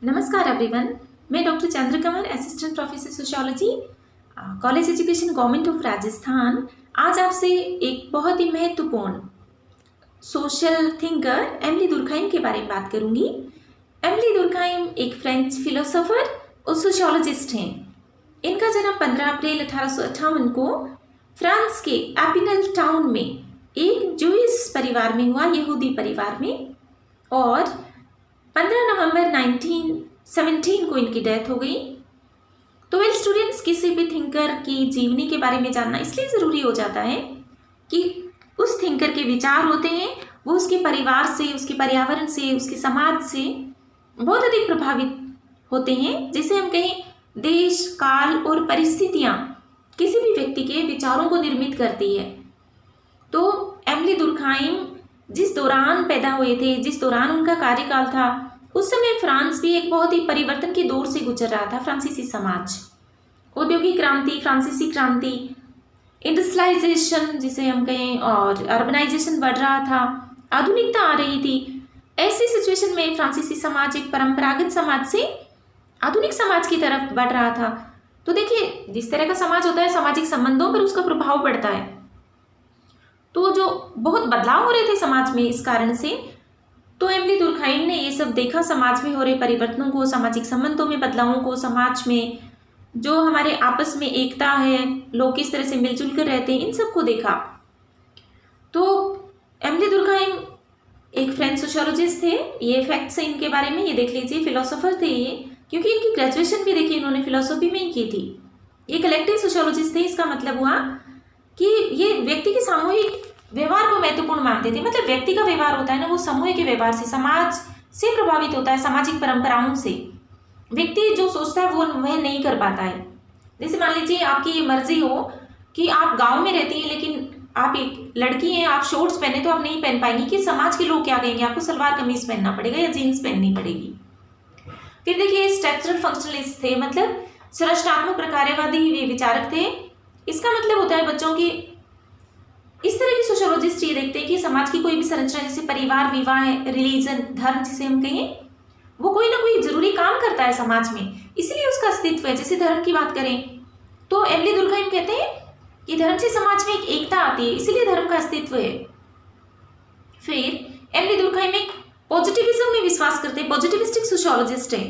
नमस्कार एवरीवन, मैं doctor Chandrakamal, assistant professor sociology, college education government of Rajasthan. आज आपसे एक बहुत ही महत्वपूर्ण सोशल थिंकर एमिली दुर्कheim के बारे में बात करूंगी। एमिली दुर्कheim एक फ्रेंच फिलोसोफर और सोशियोलॉजिस्ट हैं। इनका जन्म 15 अप्रैल 1858 को फ्रांस के एपिनल टाउन में एक जूइश परिवार में हुआ, यहूदी परिवार में, और 15 नवंबर 1917 को इनकी डेथ हो गई। तो वेल स्टूडेंट्स, किसी भी थिंकर की जीवनी के बारे में जानना इसलिए ज़रूरी हो जाता है कि उस थिंकर के विचार होते हैं वो उसके परिवार से, उसके पर्यावरण से, उसके समाज से बहुत अधिक प्रभावित होते हैं। जिसे हम कहें देश, काल और परिस्थितियाँ किसी भी व्यक्ति के विचारों को निर्मित करती है। तो एमिली दुर्कheim जिस दौरान पैदा हुए थे, जिस दौरान उनका कार्यकाल था, उस समय फ्रांस भी एक बहुत ही परिवर्तन के दौर से गुजर रहा था। फ्रांसीसी समाज, औद्योगिक क्रांति, फ्रांसीसी क्रांति, इंडस्ट्रियलाइजेशन जिसे हम कहें, और अर्बनाइजेशन बढ़ रहा था, आधुनिकता आ रही थी। ऐसी सिचुएशन में फ्रांसीसी समाज एक परंपरागत समाज से आधुनिक समाज की तरफ बढ़ रहा था। तो देखिए, जिस तरह का समाज होता है, सामाजिक संबंधों पर उसका प्रभाव पड़ता है। तो जो बहुत बदलाव हो रहे थे समाज में इस कारण से, तो एमिली दुर्कheim ने ये सब देखा, समाज में हो रहे परिवर्तनों को, सामाजिक संबंधों में बदलावों को, समाज में जो हमारे आपस में एकता है, लोग किस तरह से मिलजुल कर रहते हैं, इन सब को देखा। तो एमिली दुर्कheim एक फ्रेंच सोशियोलॉजिस्ट थे। ये फैक्ट्स हैं इनके बारे में, ये देख लीजिए। फिलोसोफर थे ये, क्योंकि इनकी ग्रेजुएशन भी देखिए इन्होंने फिलोसॉफी में ही की थी। ये कलेक्टिव सोशियोलॉजिस्ट थे। इसका मतलब हुआ कि ये व्यक्ति के सामूहिक व्यवहार को महत्वपूर्ण मानते थे। मतलब व्यक्ति का व्यवहार होता है ना, वो समूह के व्यवहार से, समाज से प्रभावित होता है, सामाजिक परंपराओं से। व्यक्ति जो सोचता है वो वह नहीं कर पाता है। जैसे मान लीजिए आपकी ये मर्जी हो कि आप गांव में रहती हैं, लेकिन आप एक लड़की हैं, आप शॉर्ट्स पहने तो आप नहीं पहन पाएंगी कि समाज के लोग क्या कहेंगे, आपको सलवार कमीज पहनना पड़ेगा या जीन्स पहननी पड़ेगी। फिर देखिए, स्ट्रक्चरल फंक्शनलिस्ट थे, मतलब संरचनात्मक प्रकार्यवादी वे विचारक थे। इसका मतलब होता है बच्चों की, इस तरह की सोशियोलॉजिस्ट ये देखते हैं कि समाज की कोई भी संरचना, जैसे परिवार, विवाह, रिलीजन, धर्म जिसे हम कहें, वो कोई ना कोई जरूरी काम करता है समाज में, इसलिए उसका अस्तित्व है। जैसे धर्म की बात करें तो एमिली दुर्कheim कहते हैं कि धर्म से समाज में एक एकता आती है, इसीलिए धर्म का अस्तित्व है। फिर एमिली दुर्कheim एक पॉजिटिविज्म में विश्वास करते हैं, पॉजिटिविस्टिक सोशियोलॉजिस्ट है।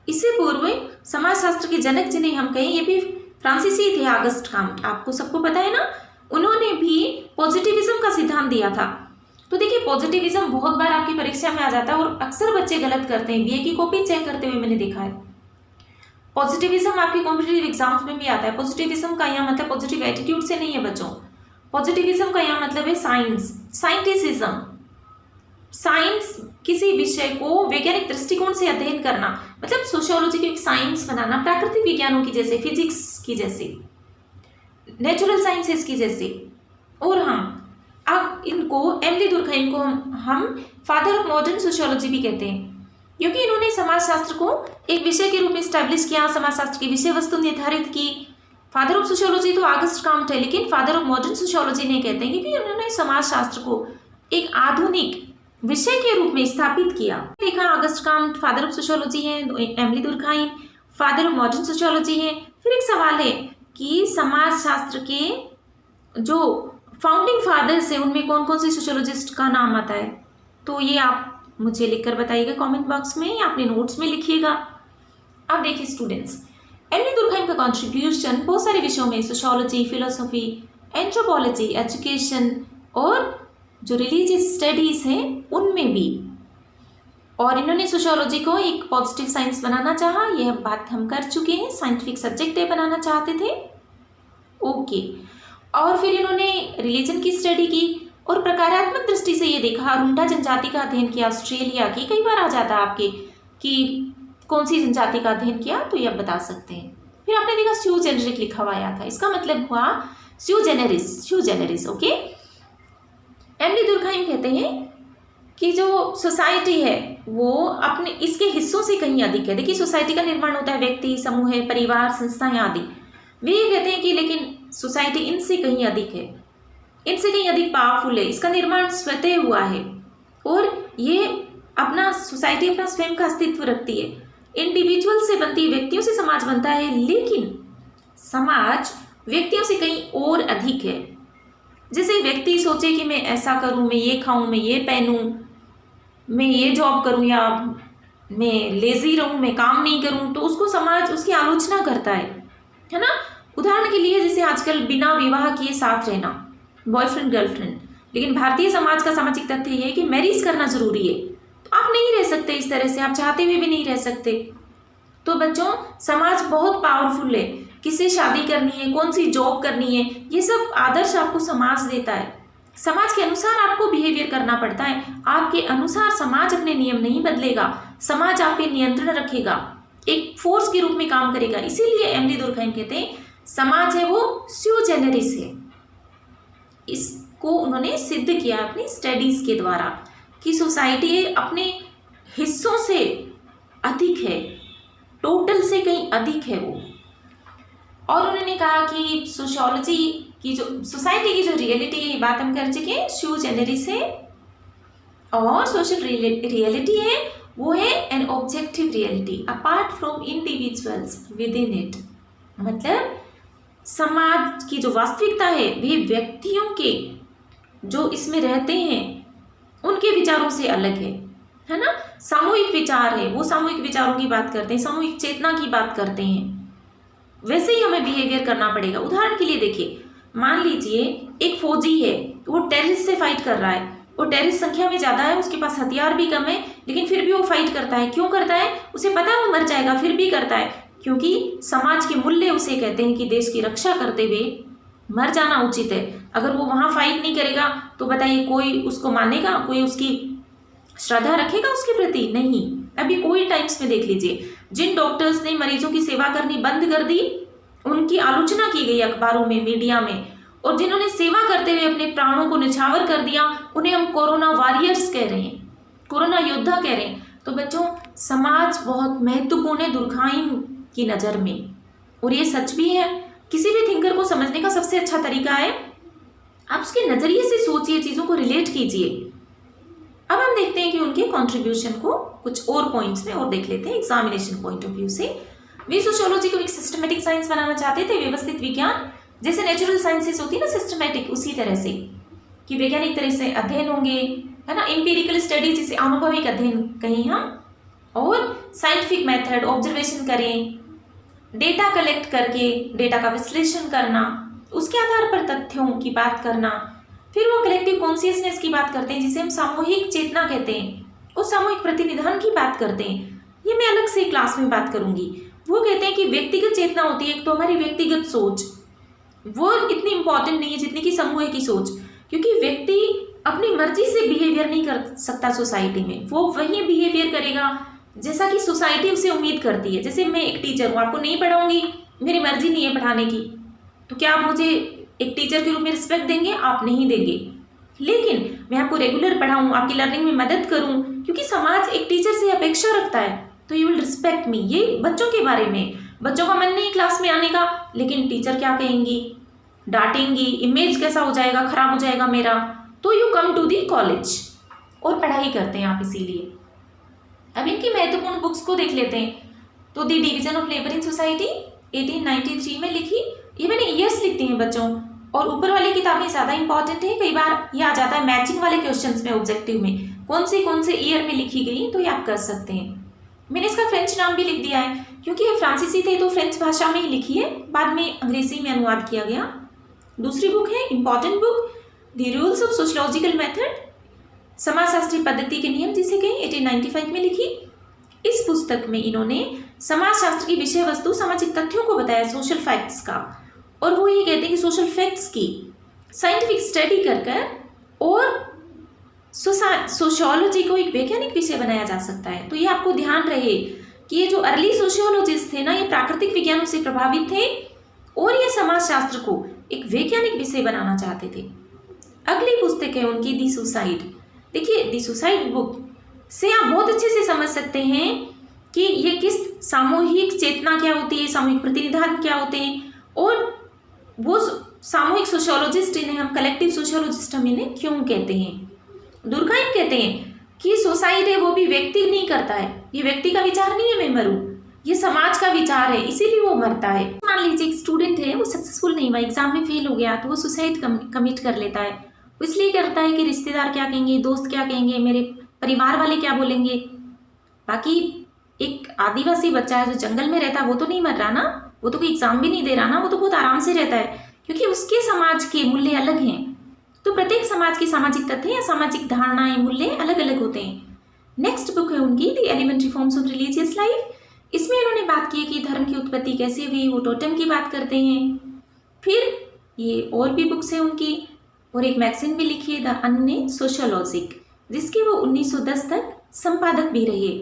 इससे पूर्व समाजशास्त्र के जनक जिन्हें हम कहें, ये भी फ्रांसीसी थे, ऑगस्ट काम्ट, आपको सबको पता है ना। उन्होंने भी पॉजिटिविज्म का सिद्धांत दिया था। तो देखिए, पॉजिटिविज्म बहुत बार आपकी परीक्षा में आ जाता है और अक्सर बच्चे गलत करते हैं। बीए की कॉपी चेक करते हुए मैंने देखा है। पॉजिटिविज्म आपके कॉम्पिटिटिव एग्जाम्स में भी आता है। पॉजिटिविज्म का यहाँ मतलब पॉजिटिव एटीट्यूड से नहीं है बच्चों। पॉजिटिविज्म का यहाँ मतलब है साइंस, साइंटिसिज्म। साइंस किसी विषय को वैज्ञानिक दृष्टिकोण से अध्ययन करना, मतलब सोशियोलॉजी की एक साइंस बनाना, प्राकृतिक विज्ञानों की जैसे, फिजिक्स की जैसे, नेचुरल साइंसेस की जैसे। और हाँ, अब इनको, एमिली दुर्कheim को हम फादर ऑफ मॉडर्न सोशियोलॉजी भी कहते हैं, क्योंकि इन्होंने समाजशास्त्र को एक विषय के रूप में स्टैब्लिश किया, समाजशास्त्र की विषय वस्तु निर्धारित की। फादर ऑफ सोशियोलॉजी तो ऑगस्ट काम्ट है, लेकिन फादर ऑफ मॉडर्न सोशियोलॉजी नहीं कहते हैं, क्योंकि उन्होंने समाजशास्त्र को एक आधुनिक विषय के रूप में स्थापित किया। देखा, August Comte father of sociology है, Emile Durkheim father of modern sociology है। फिर एक सवाल है कि समाजशास्त्र के जो फाउंडिंग फादर्स हैं उनमें कौन कौन से सोशियोलॉजिस्ट का नाम आता है, तो ये आप मुझे लिखकर बताइएगा कमेंट बॉक्स में या अपने नोट्स में लिखिएगा। अब देखिए स्टूडेंट्स, एमिली दुर्कheim का कंट्रीब्यूशन बहुत सारे विषयों में, सोशियोलॉजी, फिलोसॉफी, एंथ्रोपोलॉजी, एजुकेशन और जो रिलीजियस स्टडीज़ हैं उनमें भी। और इन्होंने सोशियोलॉजी को एक पॉजिटिव साइंस बनाना चाहा, यह बात हम कर चुके हैं। साइंटिफिक सब्जेक्ट बनाना चाहते थे, ओके। और फिर इन्होंने रिलीजन की स्टडी की और प्रकारात्मक दृष्टि से ये देखा, अरुंडा जनजाति का अध्ययन किया, ऑस्ट्रेलिया की। कई बार आ जाता है आपके कि कौन सी जनजाति का अध्ययन किया, तो ये आप बता सकते हैं। फिर आपने देखा स्यू जेनेरिक लिखा हुआ आया था, इसका मतलब हुआ स्यू जेनेरिस, ओके। एमिली दुर्कheim कहते हैं कि जो सोसाइटी है वो अपने इसके हिस्सों से कहीं अधिक है। देखिए, सोसाइटी का निर्माण होता है व्यक्ति, समूह, परिवार, संस्थाएं आदि। वे ये कहते हैं कि लेकिन सोसाइटी इनसे कहीं अधिक है, इनसे कहीं अधिक पावरफुल है, इसका निर्माण स्वतः हुआ है और ये अपना सोसाइटी अपना स्वयं का अस्तित्व रखती है। इंडिविजुअल से बनती है, व्यक्तियों से समाज बनता है, लेकिन समाज व्यक्तियों से कहीं और अधिक है। जैसे व्यक्ति सोचे कि मैं ऐसा करूं, मैं ये खाऊं, मैं ये पहनूं, मैं ये जॉब करूं, या मैं लेजी रहूं, मैं काम नहीं करूं, तो उसको समाज उसकी आलोचना करता है ना। उदाहरण के लिए जैसे आजकल बिना विवाह किए साथ रहना, बॉयफ्रेंड गर्लफ्रेंड, लेकिन भारतीय समाज का सामाजिक तथ्य ये है कि मैरिज करना जरूरी है, तो आप नहीं रह सकते इस तरह से, आप चाहते हुए भी नहीं रह सकते। तो बच्चों, समाज बहुत पावरफुल है, किसे शादी करनी है, कौन सी जॉब करनी है, ये सब आदर्श आपको समाज देता है। समाज के अनुसार आपको बिहेवियर करना पड़ता है, आपके अनुसार समाज अपने नियम नहीं बदलेगा, समाज आप पे नियंत्रण रखेगा, एक फोर्स के रूप में काम करेगा। इसीलिए एमडी दुर्कheim कहते हैं समाज है वो स्यू जेनरिस है। इसको उन्होंने सिद्ध किया अपनी स्टडीज के द्वारा कि सोसाइटी अपने हिस्सों से अधिक है, टोटल से कहीं अधिक है वो। और उन्होंने कहा कि सोशियोलॉजी की जो सोसाइटी की जो रियलिटी है, बात हम कर चुके हैं, स्यू जेनरिस है, और सोशल रियलिटी है वो है an objective reality apart from individuals with in it. मतलब समाज की जो वास्तविकता है वे व्यक्तियों के जो इसमें रहते हैं उनके विचारों से अलग है ना। सामूहिक विचार है, वो सामूहिक विचारों की बात करते हैं, सामूहिक चेतना की बात करते हैं, वैसे ही हमें बिहेवियर करना पड़ेगा। उदाहरण के लिए देखिए, मान लीजिए एक फौजी है, वो टेररिस्ट से फाइट कर रहा है, वो टेररिस्ट संख्या में ज़्यादा है, उसके पास हथियार भी कम है, लेकिन फिर भी वो फाइट करता है। क्यों करता है? उसे पता है वो मर जाएगा, फिर भी करता है, क्योंकि समाज के मूल्य उसे कहते हैं कि देश की रक्षा करते हुए मर जाना उचित है। अगर वो वहाँ फाइट नहीं करेगा तो बताइए कोई उसको मानेगा, कोई उसकी श्रद्धा रखेगा उसके प्रति? नहीं। अभी कोविड टाइम्स में देख लीजिए, जिन डॉक्टर्स ने मरीजों की सेवा करनी बंद कर दी उनकी आलोचना की गई अखबारों में, मीडिया में, और जिन्होंने सेवा करते हुए अपने प्राणों को निछावर कर दिया उन्हें हम कोरोना वॉरियर्स कह रहे हैं, कोरोना योद्धा कह रहे हैं। तो बच्चों, समाज बहुत महत्वपूर्ण है दुर्कheim की नज़र में, और ये सच भी है। किसी भी थिंकर को समझने का सबसे अच्छा तरीका है आप उसके नज़रिए से सोचिए, चीज़ों को रिलेट कीजिए। अब हम देखते हैं कि उनके कंट्रीब्यूशन को कुछ और पॉइंट्स में और देख लेते हैं एग्जामिनेशन पॉइंट ऑफ व्यू से। वे सोशियोलॉजी को एक सिस्टमेटिक साइंस बनाना चाहते थे, व्यवस्थित विज्ञान, जैसे नेचुरल साइंसेस होती है ना सिस्टमेटिक, उसी तरह से कि वैज्ञानिक तरह से अध्ययन होंगे, है ना, एम्पिरिकल स्टडी जिसे अनुभविक अध्ययन कहें हम, और साइंटिफिक मेथड ऑब्जर्वेशन करें, डेटा कलेक्ट करके डेटा का विश्लेषण करना, उसके आधार पर तथ्यों की बात करना, फिर वो कलेक्टिव कॉन्शियसनेस की बात करते हैं जिसे हम सामूहिक चेतना कहते हैं, उस सामूहिक प्रतिनिधान की बात करते हैं। ये मैं अलग से क्लास में बात करूंगी। वो कहते हैं कि व्यक्तिगत चेतना होती है, एक तो हमारी व्यक्तिगत सोच, वो इतनी इंपॉर्टेंट नहीं है जितनी कि समूह की सोच, क्योंकि व्यक्ति अपनी मर्जी से बिहेवियर नहीं कर सकता सोसाइटी में, वो वही बिहेवियर करेगा जैसा कि सोसाइटी उसे उम्मीद करती है। जैसे मैं एक टीचर हूँ, आपको नहीं पढ़ाऊंगी, मेरी मर्जी नहीं है पढ़ाने की, तो क्या आप मुझे एक टीचर के रूप में रिस्पेक्ट देंगे? आप नहीं देंगे। लेकिन मैं आपको रेगुलर पढ़ाऊँ, आपकी लर्निंग में मदद करूँ, क्योंकि समाज एक टीचर से अपेक्षा रखता है, तो यू विल रिस्पेक्ट मी। ये बच्चों के बारे में, बच्चों का मन नहीं क्लास में आने का, लेकिन टीचर क्या कहेंगी, डांटेंगी, इमेज कैसा हो जाएगा, खराब हो जाएगा मेरा, तो you come to the college और पढ़ाई करते हैं आप इसीलिए। अब इनकी महत्वपूर्ण बुक्स को देख लेते हैं। तो the division of labour in society 1893 में लिखी, ये मैंने ईयर्स लिखती हैं बच्चों, और ऊपर वाली किताबें ज़्यादा इंपॉर्टेंट है, कई बार ये आ जाता है मैचिंग वाले क्वेश्चंस में ऑब्जेक्टिव में, कौन से ईयर में लिखी गई, तो ये आप कर सकते हैं। मैंने इसका फ्रेंच नाम भी लिख दिया है क्योंकि ये फ्रांसीसी थे तो फ्रेंच भाषा में ही लिखी है, बाद में अंग्रेजी में अनुवाद किया गया। दूसरी बुक है important book the rules of sociological method, समाजशास्त्री पद्धति के नियम जिसे कहें, 1895 में लिखी। इस पुस्तक में इन्होंने समाजशास्त्र की विषय वस्तु सामाजिक तथ्यों को बताया, सोशल फैक्ट्स का, और वो ये कहते हैं कि सोशल फैक्ट्स की साइंटिफिक स्टडी कर कर और सोशियोलॉजी को एक वैज्ञानिक विषय बनाया जा सकता है। तो ये आपको ध्यान रहे कि ये जो अर्ली सोशियोलॉजिस्ट थे ना, ये प्राकृतिक विज्ञानों से प्रभावित थे और ये समाजशास्त्र को एक वैज्ञानिक विषय बनाना चाहते थे। अगली पुस्तक है उनकी दी सुसाइड। देखिए, दी सुसाइड बुक से आप बहुत अच्छे से समझ सकते हैं कि ये किस सामूहिक चेतना क्या होती है, सामूहिक प्रतिनिधान क्या होते हैं, और वो सामूहिक सोशियोलॉजिस्ट इन्हें हम कलेक्टिव सोशियोलॉजिस्ट हम इन्हें क्यों कहते हैं। दुर्कheim कहते हैं कि सुसाइड है वो भी व्यक्ति नहीं करता है, ये व्यक्ति का विचार नहीं है मैं मरूं, ये समाज का विचार है, इसीलिए वो मरता है। मान लीजिए एक स्टूडेंट है, वो सक्सेसफुल नहीं हुआ, एग्जाम में फेल हो गया, तो वो सुसाइड कमिट कर लेता है। वो इसलिए करता है कि रिश्तेदार क्या कहेंगे, दोस्त क्या कहेंगे, मेरे परिवार वाले क्या बोलेंगे। बाकी एक आदिवासी बच्चा है जो जंगल में रहता है, वो तो नहीं मर रहा ना, वो तो कोई एग्जाम भी नहीं दे रहा ना, वो तो बहुत आराम से रहता है, क्योंकि उसके समाज के मूल्य अलग हैं। तो प्रत्येक समाज की सामाजिक तथ्य या सामाजिक धारणाएं, मूल्य अलग अलग होते हैं। नेक्स्ट बुक है उनकी the elementary forms of religious life. इसमें इन्होंने बात की है कि धर्म की उत्पत्ति कैसे हुई, वो टोटम की बात करते हैं। फिर ये और भी बुक्स हैं उनकी, और एक मैगजीन भी लिखी है द अन्य सोशियोलॉजिक, जिसके वो 1910 तक संपादक भी रहे।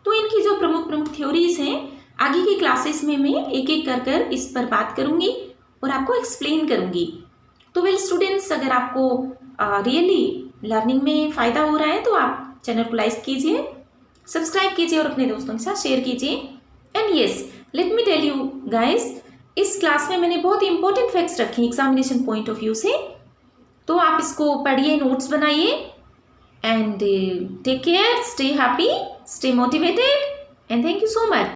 तो इनकी जो प्रमुख प्रमुख थ्योरीज हैं, आगे की क्लासेस में मैं एक एक कर इस पर बात करूंगी और आपको एक्सप्लेन करूंगी। तो वेल स्टूडेंट्स, अगर आपको रियली लर्निंग में फ़ायदा हो रहा है तो आप चैनल को लाइक कीजिए, सब्सक्राइब कीजिए और अपने दोस्तों के साथ शेयर कीजिए। And yes, let me tell you guys, इस क्लास में मैंने बहुत इंपॉर्टेंट फैक्ट्स रखे एग्जामिनेशन पॉइंट ऑफ व्यू से, तो आप इसको पढ़िए, नोट्स बनाइए, and take care, stay happy, stay motivated, and thank you so much.